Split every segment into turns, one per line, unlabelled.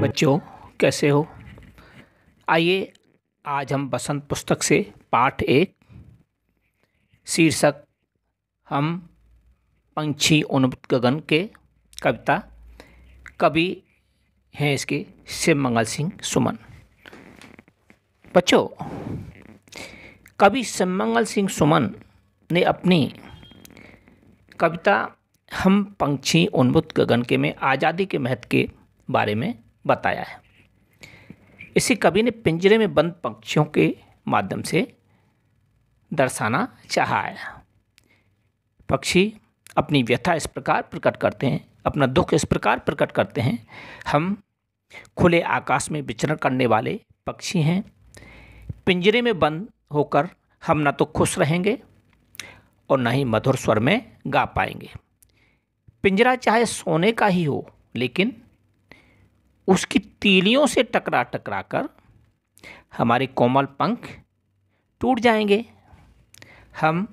बच्चों, कैसे हो? आइए आज हम बसंत पुस्तक से पाठ 1 शीर्षक हम पंछी उन्मुक्त गगन के कविता। कवि हैं इसके शिवमंगल सिंह सुमन। बच्चों, कवि शिवमंगल सिंह सुमन ने अपनी कविता हम पंछी उन्मुक्त गगन के में आज़ादी के महत्व के बारे में बताया है। इसी कवि ने पिंजरे में बंद पक्षियों के माध्यम से दर्शाना चाहा है। पक्षी अपनी व्यथा इस प्रकार प्रकट करते हैं, अपना दुख इस प्रकार प्रकट करते हैं। हम खुले आकाश में विचरण करने वाले पक्षी हैं। पिंजरे में बंद होकर हम न तो खुश रहेंगे और न ही मधुर स्वर में गा पाएंगे। पिंजरा चाहे सोने का ही हो, लेकिन उसकी तीलियों से टकरा टकरा कर हमारे कोमल पंख टूट जाएंगे। हम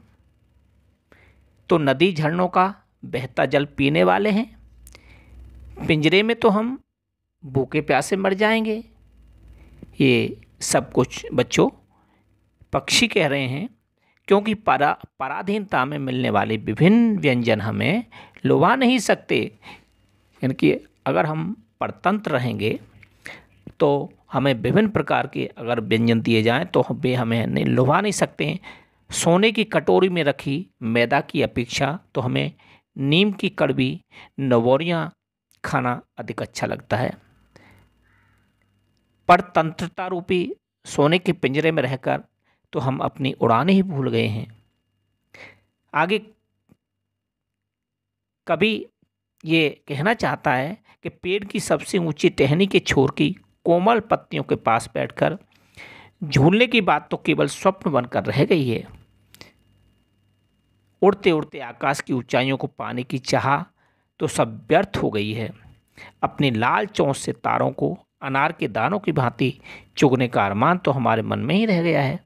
तो नदी झरनों का बहता जल पीने वाले हैं। पिंजरे में तो हम भूखे प्यासे मर जाएंगे। ये सब कुछ बच्चों पक्षी कह रहे हैं, क्योंकि पराधीनता में मिलने वाले विभिन्न व्यंजन हमें लुभा नहीं सकते। यानी कि अगर हम परतंत्र रहेंगे तो हमें विभिन्न प्रकार के अगर व्यंजन दिए जाएं तो वे हमें नहीं लुभा नहीं सकते हैं। सोने की कटोरी में रखी मैदा की अपेक्षा तो हमें नीम की कड़वी नवोरियाँ खाना अधिक अच्छा लगता है। परतंत्रता रूपी सोने के पिंजरे में रहकर तो हम अपनी उड़ानें ही भूल गए हैं। आगे कवि ये कहना चाहता है कि पेड़ की सबसे ऊंची टहनी के छोर की कोमल पत्तियों के पास बैठकर झूलने की बात तो केवल स्वप्न बनकर रह गई है। उड़ते उड़ते आकाश की ऊंचाइयों को पाने की चाह तो सब व्यर्थ हो गई है। अपनी लाल चोंच से तारों को अनार के दानों की भांति चुगने का अरमान तो हमारे मन में ही रह गया है।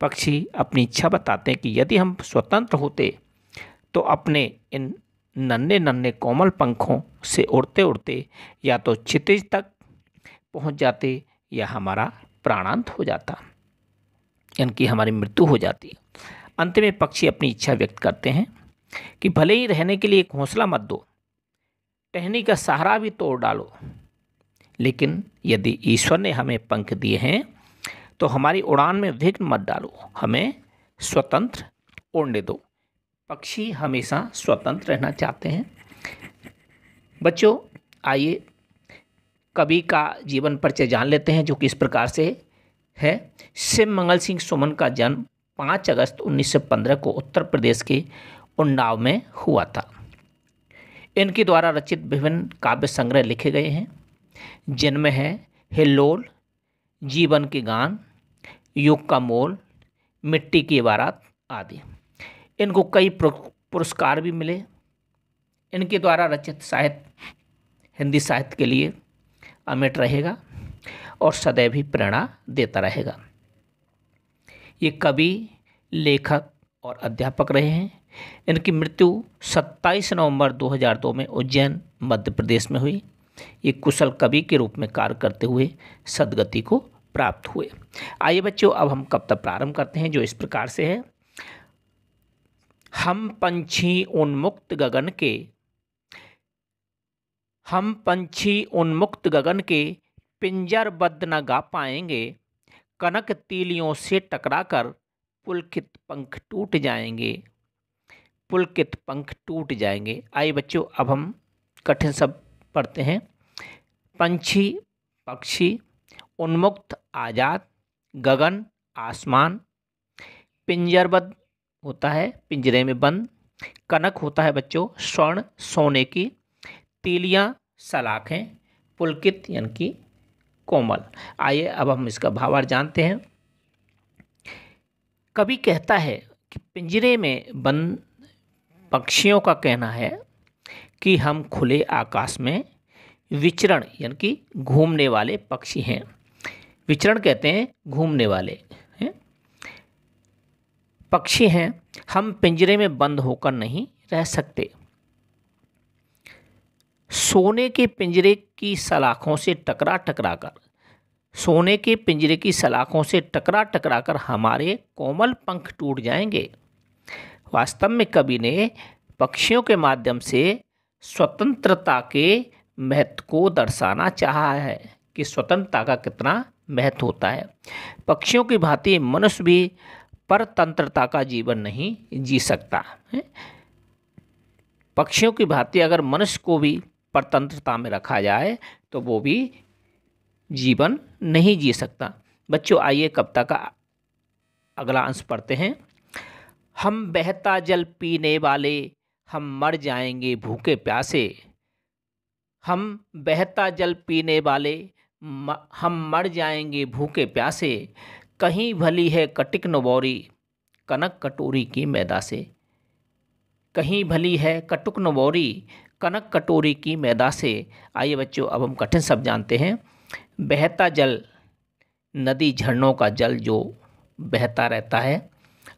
पक्षी अपनी इच्छा बताते हैं कि यदि हम स्वतंत्र होते तो अपने इन नन्हे नन्हे कोमल पंखों से उड़ते उड़ते या तो क्षितिज तक पहुंच जाते या हमारा प्राणांत हो जाता, यानी कि हमारी मृत्यु हो जाती। अंत में पक्षी अपनी इच्छा व्यक्त करते हैं कि भले ही रहने के लिए एक हौसला मत दो, टहनी का सहारा भी तोड़ डालो, लेकिन यदि ईश्वर ने हमें पंख दिए हैं तो हमारी उड़ान में विघ्न मत डालो, हमें स्वतंत्र उड़ने दो। पक्षी हमेशा स्वतंत्र रहना चाहते हैं। बच्चों, आइए कवि का जीवन परिचय जान लेते हैं, जो कि इस प्रकार से है। शिवमंगल सिंह सुमन का जन्म 5 अगस्त 1915 को उत्तर प्रदेश के उन्नाव में हुआ था। इनके द्वारा रचित विभिन्न काव्य संग्रह लिखे गए हैं, जिनमें है हिल्लोल, जीवन के गान, युग का मोल, मिट्टी की बारात आदि। इनको कई पुरस्कार भी मिले। इनके द्वारा रचित साहित्य हिंदी साहित्य के लिए अमिट रहेगा और सदैव ही प्रेरणा देता रहेगा। ये कवि, लेखक और अध्यापक रहे हैं। इनकी मृत्यु 27 नवंबर 2002 में उज्जैन मध्य प्रदेश में हुई। ये कुशल कवि के रूप में कार्य करते हुए सद्गति को प्राप्त हुए। आइए बच्चों, अब हम कविता प्रारंभ करते हैं, जो इस प्रकार से है। हम पंछी उन्मुक्त गगन के, हम पंछी उन्मुक्त गगन के पिंजरबद्ध न गा पाएंगे, कनक तीलियों से टकराकर पुलकित पंख टूट जाएंगे, पुलकित पंख टूट जाएंगे। आइए बच्चों, अब हम कठिन शब्द पढ़ते हैं। पंछी पक्षी, उन्मुक्त आज़ाद, गगन आसमान, पिंजरबद्ध होता है पिंजरे में बंद, कनक होता है बच्चों स्वर्ण सोने की, तीलियां सलाखें, पुलकित यानी कि कोमल। आइए अब हम इसका भावार्थ जानते हैं। कवि कहता है कि पिंजरे में बंद पक्षियों का कहना है कि हम खुले आकाश में विचरण यानी कि घूमने वाले पक्षी हैं। विचरण कहते हैं घूमने वाले हैं, पक्षी हैं। हम पिंजरे में बंद होकर नहीं रह सकते। सोने के पिंजरे की सलाखों से टकरा टकरा कर, सोने के पिंजरे की सलाखों से टकरा टकरा कर हमारे कोमल पंख टूट जाएंगे। वास्तव में कवि ने पक्षियों के माध्यम से स्वतंत्रता के महत्व को दर्शाना चाहा है कि स्वतंत्रता का कितना महत्व होता है। पक्षियों की भांति मनुष्य भी परतंत्रता का जीवन नहीं जी सकता है। पक्षियों की भांति अगर मनुष्य को भी परतंत्रता में रखा जाए तो वो भी जीवन नहीं जी सकता। बच्चों आइए कविता का अगला अंश पढ़ते हैं। हम बहता जल पीने वाले, हम मर जाएंगे भूखे प्यासे। हम बहता जल पीने वाले, हम मर जाएंगे भूखे प्यासे। कहीं भली है कटिक नबौरी, कनक कटोरी की मैदा से। कहीं भली है कटुक नबौरी, कनक कटोरी की मैदा से। आइए बच्चों अब हम कठिन शब्द जानते हैं। बहता जल, नदी झरनों का जल जो बहता रहता है,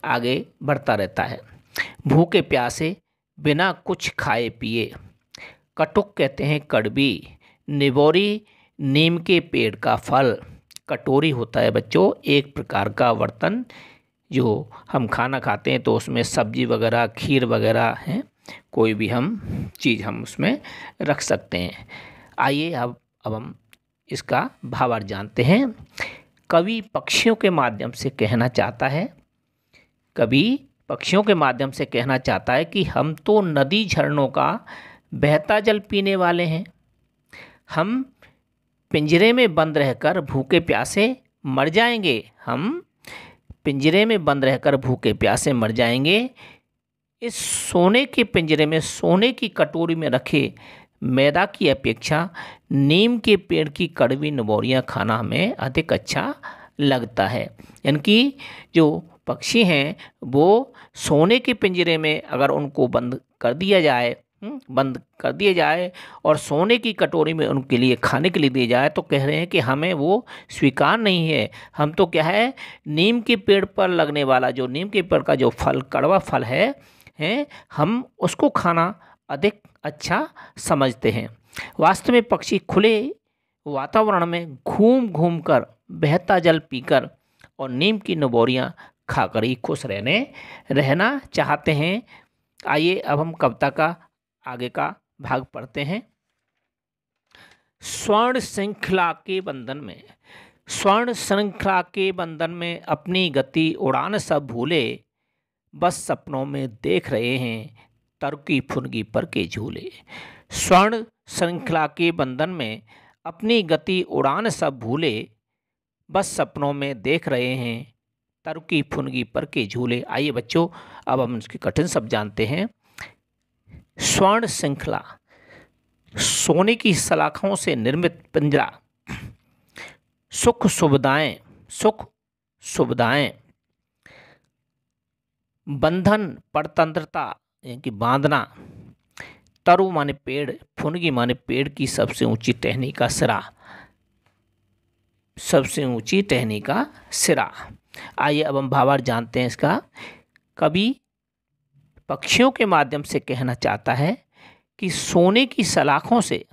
आगे बढ़ता रहता है। भूखे प्यासे, बिना कुछ खाए पिए। कटुक कहते हैं कड़वी। निबोरी, नीम के पेड़ का फल। कटोरी होता है बच्चों एक प्रकार का बर्तन, जो हम खाना खाते हैं तो उसमें सब्जी वगैरह, खीर वगैरह है, कोई भी हम चीज़ हम उसमें रख सकते हैं। आइए अब हम इसका भावार्थ जानते हैं। कवि पक्षियों के माध्यम से कहना चाहता है, कवि पक्षियों के माध्यम से कहना चाहता है कि हम तो नदी झरनों का बहता जल पीने वाले हैं। हम पिंजरे में बंद रहकर भूखे प्यासे मर जाएंगे। हम पिंजरे में बंद रहकर भूखे प्यासे मर जाएंगे। इस सोने के पिंजरे में, सोने की कटोरी में रखे मैदा की अपेक्षा नीम के पेड़ की कड़वी नबोरियाँ खाना हमें अधिक अच्छा लगता है। यानी कि जो पक्षी हैं वो सोने के पिंजरे में अगर उनको बंद कर दिया जाए, और सोने की कटोरी में उनके लिए खाने के लिए दिया जाए, तो कह रहे हैं कि हमें वो स्वीकार नहीं है। हम तो क्या है, नीम के पेड़ पर लगने वाला, जो नीम के पेड़ का जो फल, कड़वा फल है, हम उसको खाना अधिक अच्छा समझते हैं। वास्तव में पक्षी खुले वातावरण में घूम घूम कर, बहता जल पीकर और नीम की नबोरियाँ खाकर ही खुश रहना चाहते हैं। आइए अब हम कविता का आगे का भाग पढ़ते हैं। स्वर्ण श्रृंखला के बंधन में, स्वर्ण श्रृंखला के बंधन में अपनी गति उड़ान सब भूले। बस सपनों में देख रहे हैं तरकी फुनगी पर के झूले। स्वर्ण श्रृंखला के बंधन में अपनी गति उड़ान सब भूले। बस सपनों में देख रहे हैं तरकी फुनगी पर के झूले। आइए बच्चों अब हम इसके कठिन शब्द जानते हैं। स्वर्ण श्रृंखला, सोने की सलाखों से निर्मित पिंजरा। सुख सुविधाएं, सुख सुविधाएं। बंधन, परतंत्रता यानी कि बांधना। तरु माने पेड़, फुनगी माने पेड़ की सबसे ऊंची टहनी का सिरा, सबसे ऊंची टहनी का सिरा। आइए अब हम भावार्थ जानते हैं इसका। कवि पक्षियों के माध्यम से कहना चाहता है कि सोने की सलाखों से,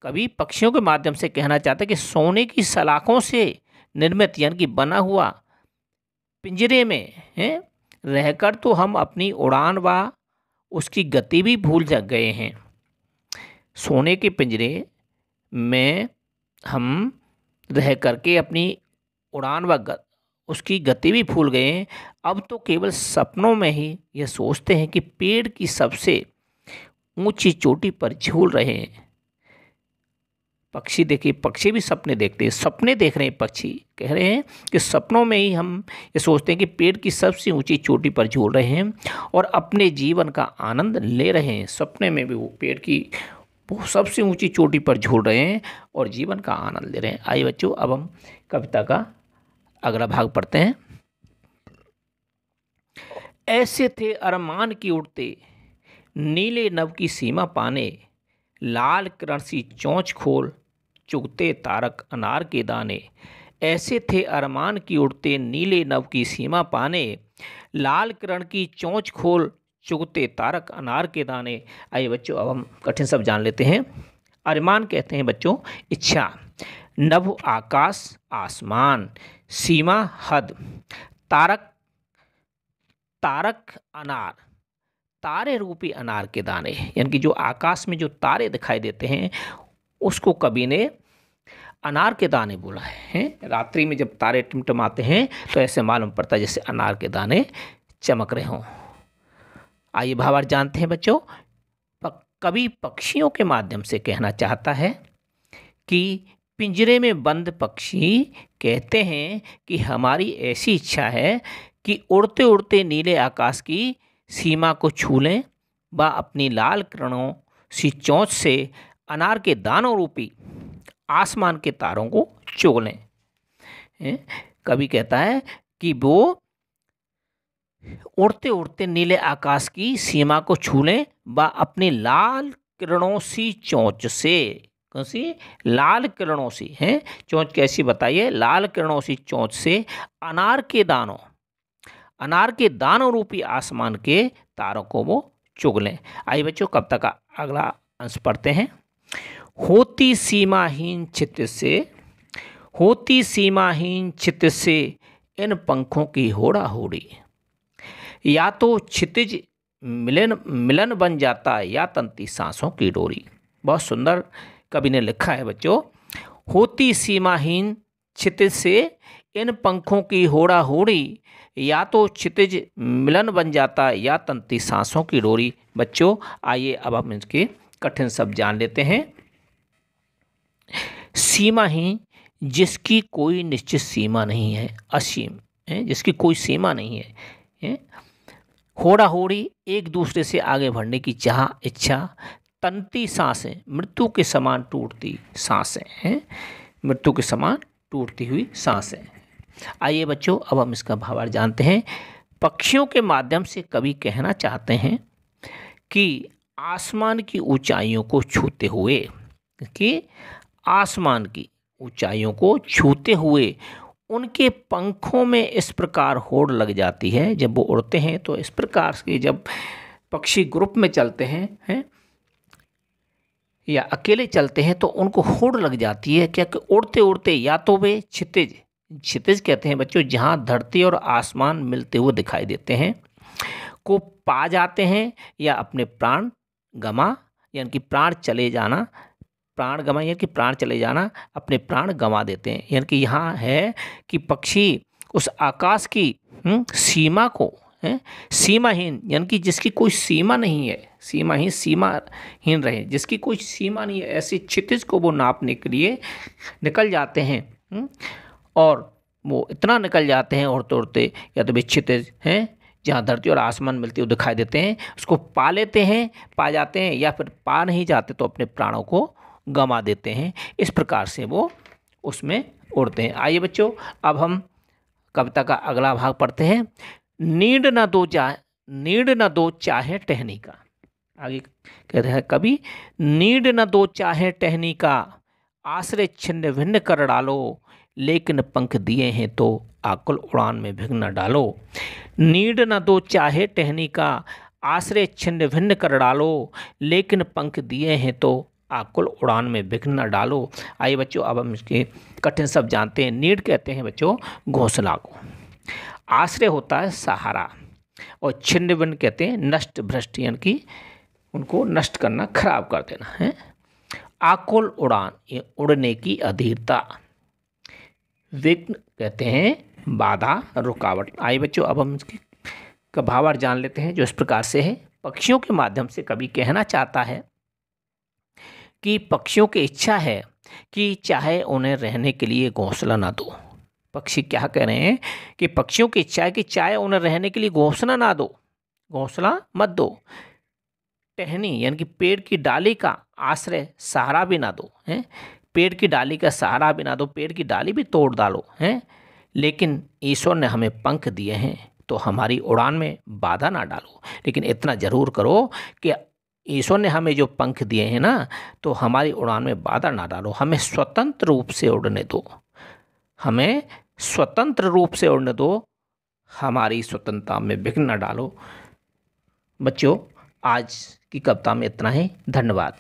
कवि पक्षियों के माध्यम से कहना चाहता है कि सोने की सलाखों से निर्मित यानी कि बना हुआ पिंजरे में रहकर तो हम अपनी उड़ान व उसकी गति भी भूल गए हैं। सोने के पिंजरे में हम रह करके अपनी उड़ान व उसकी गति भी भूल गए हैं। अब तो केवल सपनों में ही यह सोचते हैं कि पेड़ की सबसे ऊंची चोटी पर झूल रहे हैं। पक्षी देखिए, पक्षी भी सपने देखते हैं, सपने देख रहे हैं पक्षी, कह रहे हैं कि सपनों में ही हम ये सोचते हैं कि पेड़ की सबसे ऊंची चोटी पर झूल रहे हैं और अपने जीवन का आनंद ले रहे हैं। सपने में भी वो पेड़ की वो सबसे ऊंची चोटी पर झूल रहे हैं और जीवन का आनंद ले रहे हैं। आइए बच्चों अब हम कविता का अगला भाग पढ़ते हैं। ऐसे थे अरमान की उड़ते, नीले नभ की सीमा पाने। लाल किरण सी चोंच खोल, चुगते तारक अनार के दाने। ऐसे थे अरमान की उड़ते, नीले नभ की सीमा पाने। लाल किरण की चोंच खोल, चुगते तारक अनार के दाने। आइए बच्चों अब हम कठिन शब्द जान लेते हैं। अरमान कहते हैं बच्चों इच्छा, नभ आकाश आसमान, सीमा हद, तारक तारक अनार, तारे रूपी अनार के दाने, यानी कि जो आकाश में जो तारे दिखाई देते हैं उसको कवि ने अनार के दाने बोला है। रात्रि में जब तारे टिमटिमाते हैं तो ऐसे मालूम पड़ता है जैसे अनार के दाने चमक रहे हों। आइए भावार्थ जानते हैं बच्चों। कवि पक्षियों के माध्यम से कहना चाहता है कि पिंजरे में बंद पक्षी कहते हैं कि हमारी ऐसी इच्छा है कि उड़ते उड़ते नीले आकाश की सीमा को छू लें व अपनी लाल किरणों सी चोंच से अनार के दानों रूपी आसमान के तारों को चुग लें। कवि कहता है कि वो उड़ते उड़ते नीले आकाश की सीमा को छू लें व अपनी लाल किरणों सी चोंच से, कौन सी लाल किरणों सी हैं, चोंच कैसी बताइए, लाल किरणों सी चोंच से अनार के दानों रूपी आसमान के तारों को वो चुग लें। आइए बच्चों कब तक का अगला अंश पढ़ते हैं। होती सीमाहीन चित्त से इन पंखों की होड़ा होड़ी, या तो क्षितिज मिलन बन जाता या तंती सांसों की डोरी। बहुत सुंदर कवि ने लिखा है बच्चों। होती सीमाहीन क्षितिज से इन पंखों की होड़ा होड़ी, या तो क्षितिज मिलन बन जाता या तंती सांसों की डोरी। बच्चों आइए अब हम इसके कठिन शब्द जान लेते हैं। सीमाहीन, जिसकी कोई निश्चित सीमा नहीं है, असीम है, जिसकी कोई सीमा नहीं है। होड़ा होड़ी, एक दूसरे से आगे बढ़ने की चाह इच्छा। तंती सांसें, मृत्यु के समान टूटती सांसें हैं, मृत्यु के समान टूटती हुई सांसें। आइए बच्चों अब हम इसका भावार्थ जानते हैं। पक्षियों के माध्यम से कवि कहना चाहते हैं कि आसमान की ऊंचाइयों को छूते हुए, कि आसमान की ऊंचाइयों को छूते हुए उनके पंखों में इस प्रकार होड़ लग जाती है। जब वो उड़ते हैं तो इस प्रकार से, जब पक्षी ग्रुप में चलते हैं या अकेले चलते हैं तो उनको होड़ लग जाती है। क्या कि उड़ते उड़ते या तो वे क्षितिज कहते हैं बच्चों, जहाँ धरती और आसमान मिलते हुए दिखाई देते हैं, को पा जाते हैं, या अपने प्राण गमा, यानी कि प्राण चले जाना, अपने प्राण गंवा देते हैं। यानी कि यहाँ है कि पक्षी उस आकाश की सीमा को, सीमाहीन, यानी कि जिसकी कोई सीमा नहीं है, सीमाहीन रहे, जिसकी कोई सीमा नहीं है, ऐसी क्षितिज को वो नापने के लिए निकल जाते हैं। और वो इतना निकल जाते हैं उड़ते उड़ते, या तो वे क्षितिज हैं जहाँ धरती और आसमान मिलते हुए दिखाई देते हैं, उसको पा लेते हैं, पा जाते हैं, या फिर पा नहीं जाते तो अपने प्राणों को गंवा देते हैं। इस प्रकार से वो उसमें उड़ते हैं। आइए बच्चों अब हम कविता का अगला भाग पढ़ते हैं। नीड न दो चाहे टहनी का। आगे कहते हैं कवि, नीड न दो चाहे टहनी का, आश्रय छिन्न भिन्न कर डालो, लेकिन पंख दिए हैं तो आकुल उड़ान में विघ्न न डालो। नीड न दो चाहे टहनी का, आश्रय छिन्न भिन्न कर डालो, लेकिन पंख दिए हैं तो आकुल उड़ान में विघ्न न डालो। आइए बच्चों अब हम इसके कठिन शब्द जानते हैं। नीड कहते हैं बच्चों घोंसला को, आश्रय होता है सहारा, और छिन्न भिन्न कहते हैं नष्ट भ्रष्ट, यानी कि उनको नष्ट करना, खराब कर देना है। आकुल उड़ान, ये उड़ने की अधीरता। विघ्न कहते हैं बाधा, रुकावट। आइए बच्चों अब हम इसकी का भावार्थ जान लेते हैं, जो इस प्रकार से है। पक्षियों के माध्यम से कवि कहना चाहता है कि पक्षियों की इच्छा है कि चाहे उन्हें रहने के लिए घोंसला ना दो। पक्षी क्या कह रहे हैं कि पक्षियों की इच्छा है कि चाहे उन्हें रहने के लिए घोंसला ना दो, घोंसला मत दो। टहनी यानी कि पेड़ की डाली का आश्रय सहारा भी ना दो, हैं, पेड़ की डाली का सहारा भी ना दो, पेड़ की डाली भी तोड़ डालो, हैं, लेकिन ईश्वर ने हमें पंख दिए हैं तो हमारी उड़ान में बाधा ना डालो। लेकिन इतना ज़रूर करो कि ईश्वर ने हमें जो पंख दिए हैं ना, तो हमारी उड़ान में बाधा ना डालो, हमें स्वतंत्र रूप से उड़ने दो, हमें स्वतंत्र रूप से उड़ने दो, हमारी स्वतंत्रता में विघ्न न डालो। बच्चों, आज की कविता में इतना ही। धन्यवाद।